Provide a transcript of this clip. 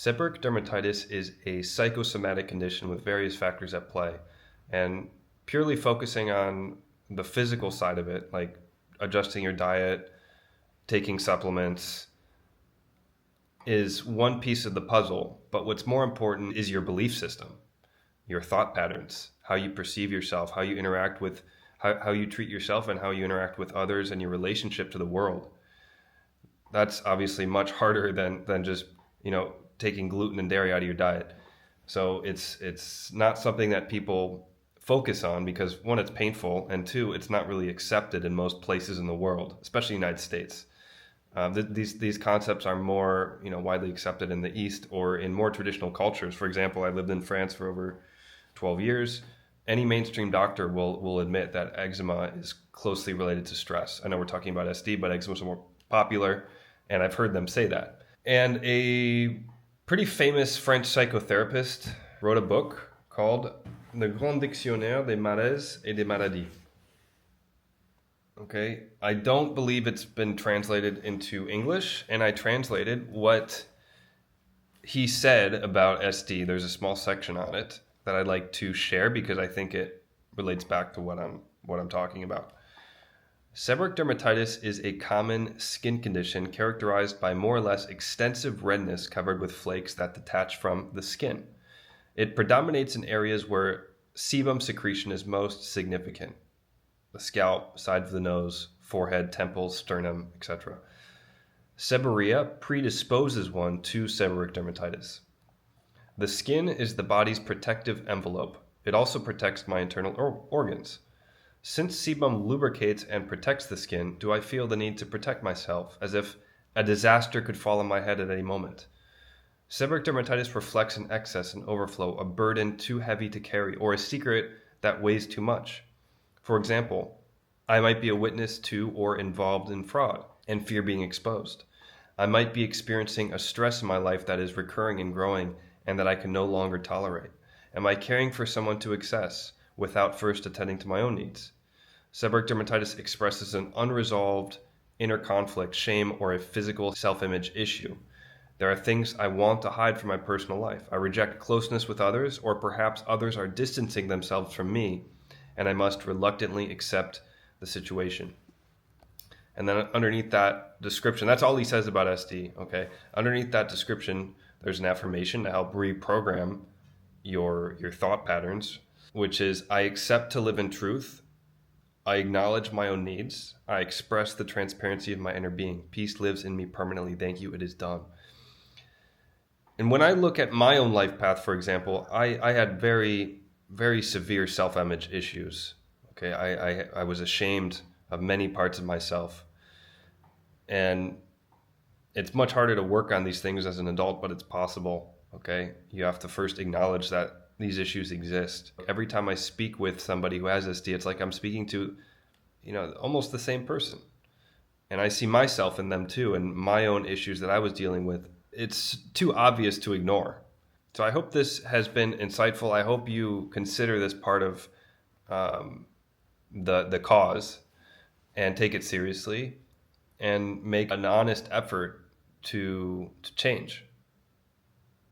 Seborrheic dermatitis is a psychosomatic condition with various factors at play, and purely focusing on the physical side of it, like adjusting your diet, taking supplements, is one piece of the puzzle. But what's more important is your belief system, your thought patterns, how you perceive yourself, how you interact with, how you treat yourself and how you interact with others, and your relationship to the world. That's obviously much harder than just, taking gluten and dairy out of your diet. So it's not something that people focus on because, one, it's painful, and two, it's not really accepted in most places in the world, especially the United States. These concepts are more widely accepted in the East or in more traditional cultures. For example, I lived in France for over 12 years. Any mainstream doctor will admit that eczema is closely related to stress. I know we're talking about SD, but eczema is more popular, and I've heard them say that. And a pretty famous French psychotherapist wrote a book called Le Grand Dictionnaire des malaises et des maladies. Okay, I don't believe it's been translated into English, and I translated what he said about SD. There's a small section on it that I'd like to share because I think it relates back to what I'm talking about. Seborrheic dermatitis is a common skin condition characterized by more or less extensive redness covered with flakes that detach from the skin. It predominates in areas where sebum secretion is most significant: the scalp, sides of the nose, forehead, temples, sternum, etc. Seborrhea predisposes one to seborrheic dermatitis. The skin is the body's protective envelope. It also protects my internal organs. Since sebum lubricates and protects the skin, do I feel the need to protect myself, as if a disaster could fall on my head at any moment? Seborrheic dermatitis reflects an excess and overflow, a burden too heavy to carry, or a secret that weighs too much. For example, I might be a witness to or involved in fraud and fear being exposed. I might be experiencing a stress in my life that is recurring and growing and that I can no longer tolerate. Am I caring for someone to excess without first attending to my own needs? Seborrheic dermatitis expresses an unresolved inner conflict, shame, or a physical self-image issue. There are things I want to hide from my personal life. I reject closeness with others, or perhaps others are distancing themselves from me, and I must reluctantly accept the situation. And then underneath that description, that's all he says about SD, okay? Underneath that description, there's an affirmation to help reprogram your thought patterns, which is: I accept to live in truth. I acknowledge my own needs. I express the transparency of my inner being. Peace lives in me permanently. Thank you, it is done. And when I look at my own life path, for example, I had very, very severe self-image issues. Okay, I was ashamed of many parts of myself. And it's much harder to work on these things as an adult, but it's possible. Okay, you have to first acknowledge that these issues exist. Every time I speak with somebody who has SD, it's like I'm speaking to, almost the same person. And I see myself in them too, and my own issues that I was dealing with. It's too obvious to ignore. So I hope this has been insightful. I hope you consider this part of the cause and take it seriously and make an honest effort to change.